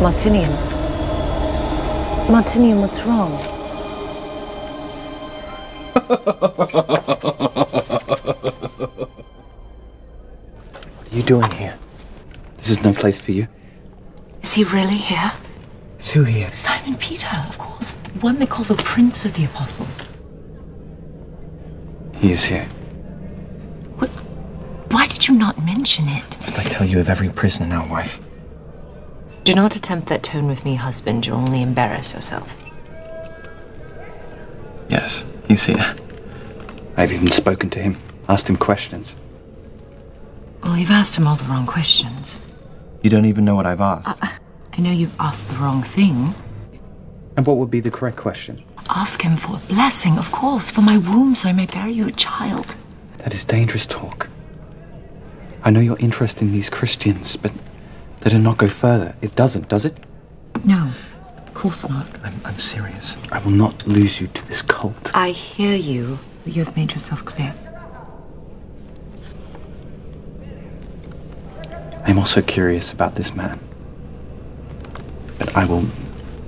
Martinian. Martinian, what's wrong? What are you doing here? This is no place for you. Is he really here? Is who here? Simon Peter, of course. The one they call the Prince of the Apostles. He is here. What? Why did you not mention it? Must I tell you of every prisoner now, wife? Do not attempt that tone with me, husband. You'll only embarrass yourself. Yes, he's here. I've even spoken to him, asked him questions. Well, you've asked him all the wrong questions. You don't even know what I've asked. I know you've asked the wrong thing. And what would be the correct question? Ask him for a blessing, of course, for my womb, so I may bear you a child. That is dangerous talk. I know you're interested in these Christians, but let it not go further. It doesn't, does it? No, of course not. I'm serious. I will not lose you to this cult. I hear you. You have made yourself clear. I'm also curious about this man. But I will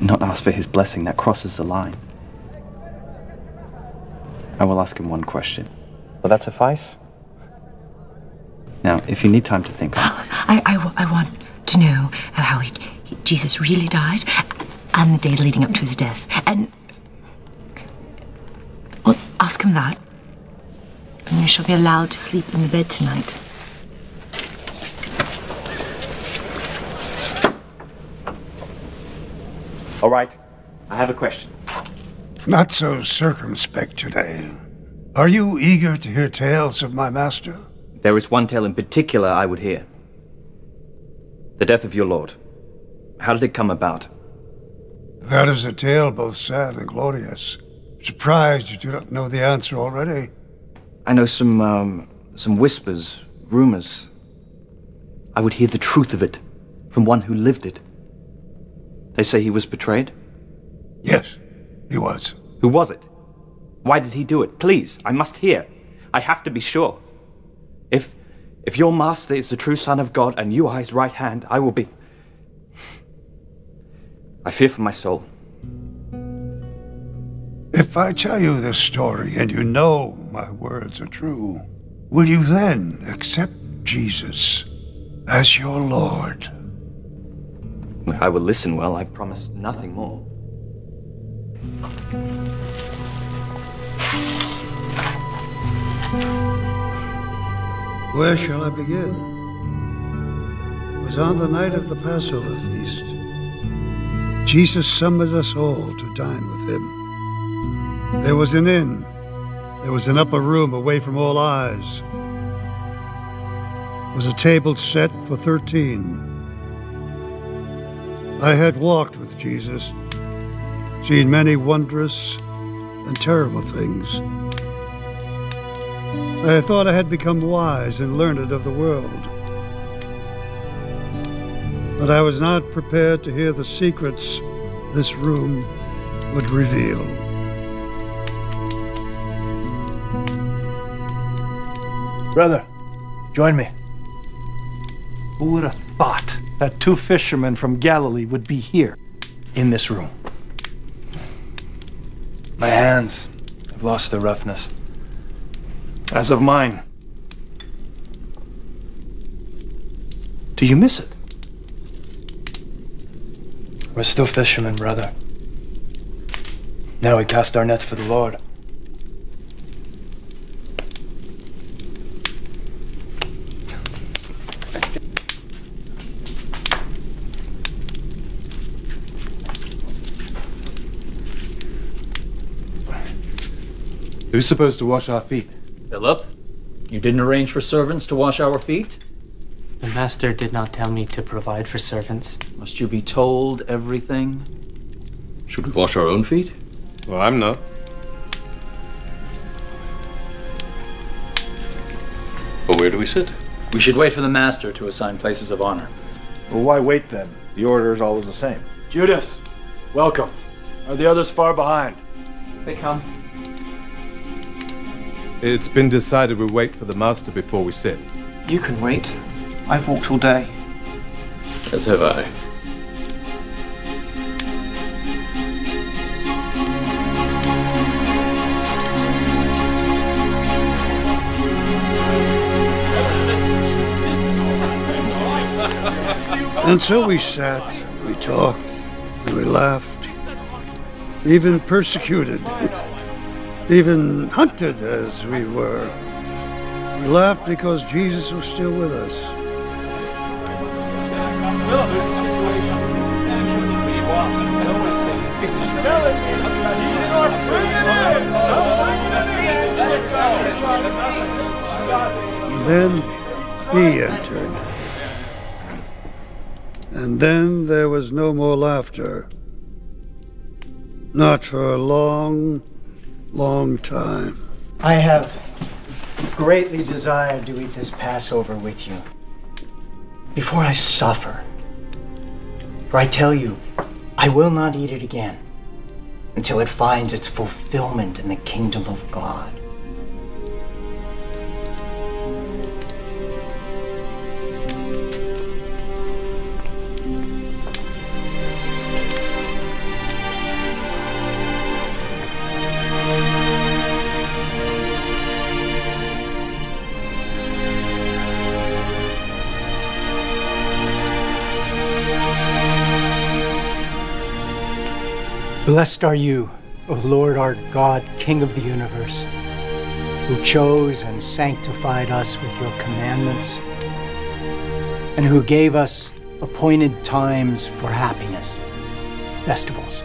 not ask for his blessing. That crosses the line. I will ask him one question. Will that suffice? Now, if you need time to think... I want to know how Jesus really died and the days leading up to his death. And... well, ask him that. And you shall be allowed to sleep in the bed tonight. All right. I have a question. Not so circumspect today. Are you eager to hear tales of my master? There is one tale in particular I would hear. The death of your lord. How did it come about? That is a tale both sad and glorious. Surprised you do not know the answer already. I know some whispers, rumors. I would hear the truth of it from one who lived it. They say he was betrayed? Yes, he was. Who was it? Why did he do it? Please, I must hear. I have to be sure. If your master is the true Son of God and you are his right hand, I will be... I fear for my soul. If I tell you this story and you know my words are true, will you then accept Jesus as your Lord? I will listen well. I promise nothing more. Where shall I begin? It was on the night of the Passover feast. Jesus summoned us all to dine with him. There was an inn. There was an upper room away from all eyes. There was a table set for 13. I had walked with Jesus, seen many wondrous and terrible things. I thought I had become wise and learned of the world. But I was not prepared to hear the secrets this room would reveal. Brother, join me. Who would have thought that two fishermen from Galilee would be here, in this room? My hands have lost their roughness. As of mine. Do you miss it? We're still fishermen, brother. Now we cast our nets for the Lord. Who's supposed to wash our feet? Philip, you didn't arrange for servants to wash our feet? The master did not tell me to provide for servants. Must you be told everything? Should we wash our own feet? Well, I'm not. Well, where do we sit? We should wait for the master to assign places of honor. Well, why wait then? The order is always the same. Judas, welcome. Are the others far behind? They come. It's been decided we wait for the master before we sit. You can wait. I've walked all day. As have I. And so we sat, we talked, and we laughed, even persecuted, even hunted as we were. We laughed because Jesus was still with us. And then he entered. And then there was no more laughter. Not for a long, long time. I have greatly desired to eat this Passover with you before I suffer. For I tell you, I will not eat it again until it finds its fulfillment in the kingdom of God. Blessed are you, O Lord our God, King of the universe, who chose and sanctified us with your commandments, and who gave us appointed times for happiness, festivals,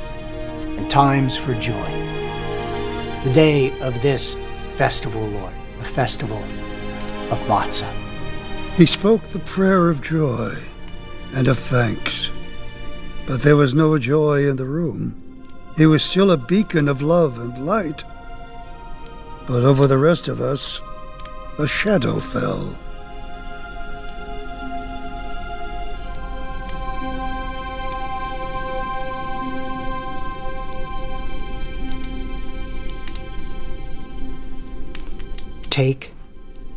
and times for joy. The day of this festival, Lord, the festival of Matzah. He spoke the prayer of joy and of thanks, but there was no joy in the room. He was still a beacon of love and light. But over the rest of us, a shadow fell. Take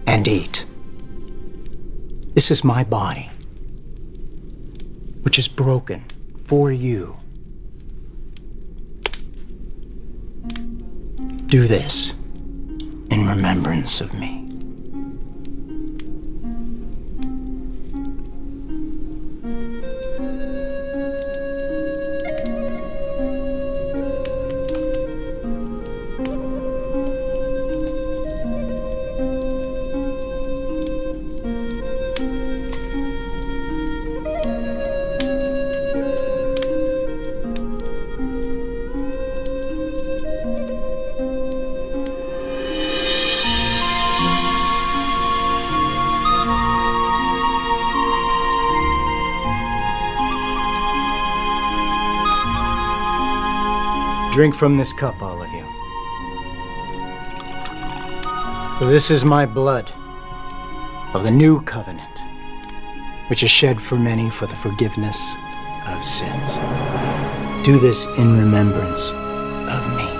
and eat. This is my body, which is broken for you. Do this in remembrance of me. Drink from this cup, all of you. For this is my blood of the new covenant, which is shed for many for the forgiveness of sins. Do this in remembrance of me.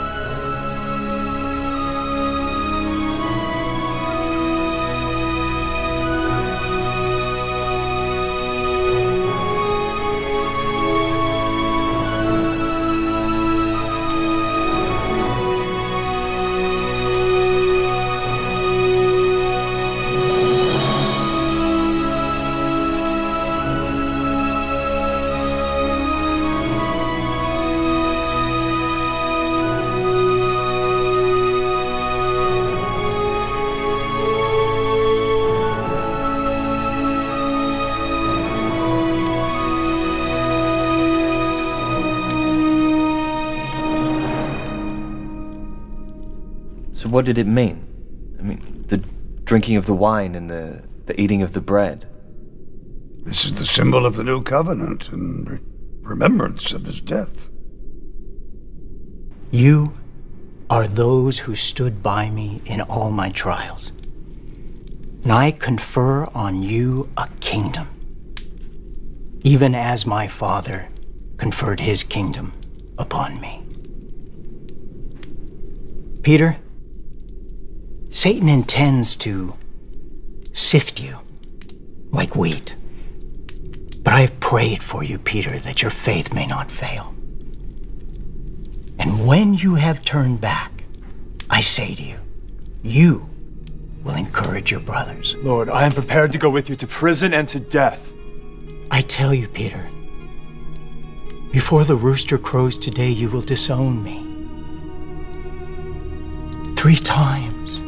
So what did it mean? I mean, the drinking of the wine and the eating of the bread. This is the symbol of the new covenant in remembrance of his death. You are those who stood by me in all my trials. And I confer on you a kingdom, even as my Father conferred his kingdom upon me. Peter, Satan intends to sift you like wheat. But I have prayed for you, Peter, that your faith may not fail. And when you have turned back, I say to you, you will encourage your brothers. Lord, I am prepared to go with you to prison and to death. I tell you, Peter, before the rooster crows today, you will disown me 3 times.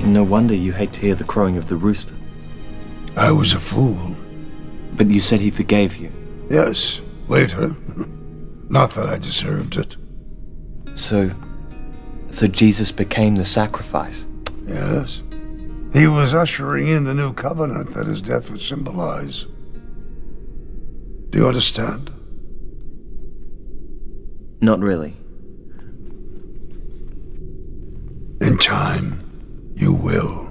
No wonder you hate to hear the crowing of the rooster. I was a fool. But you said he forgave you. Yes, later. Not that I deserved it. So Jesus became the sacrifice? Yes. He was ushering in the new covenant that his death would symbolize. Do you understand? Not really. In time, you will.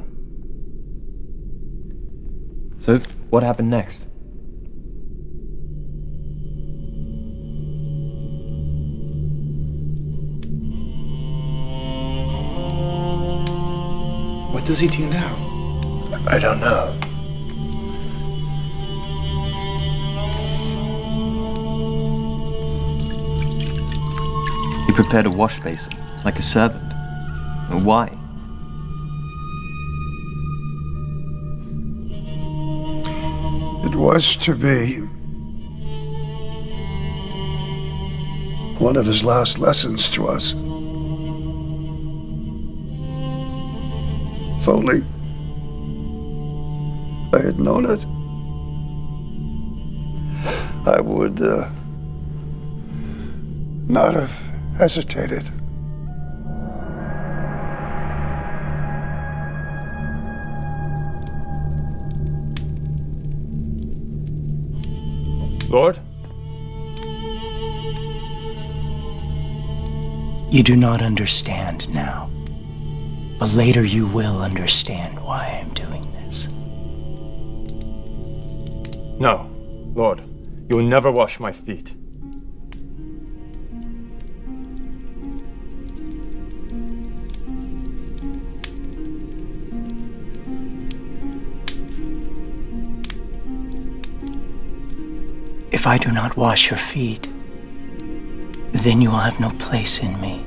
So, what happened next? What does he do now? I don't know. He prepared a wash basin, like a servant. Why? It was to be one of his last lessons to us. If only I had known it, I would not have hesitated. Lord? You do not understand now, but later you will understand why I am doing this. No, Lord, you will never wash my feet. If I do not wash your feet, then you will have no place in me.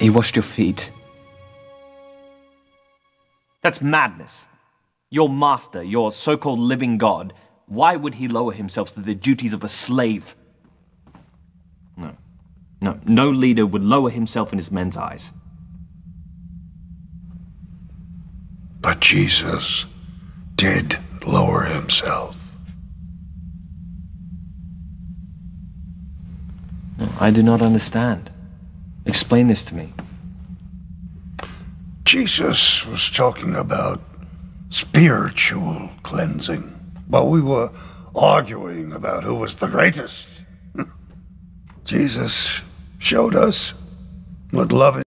He washed your feet. That's madness. Your master, your so-called living God, why would he lower himself to the duties of a slave? No leader would lower himself in his men's eyes. But Jesus did lower himself. I do not understand. Explain this to me. Jesus was talking about spiritual cleansing, while we were arguing about who was the greatest. Jesus showed us what loving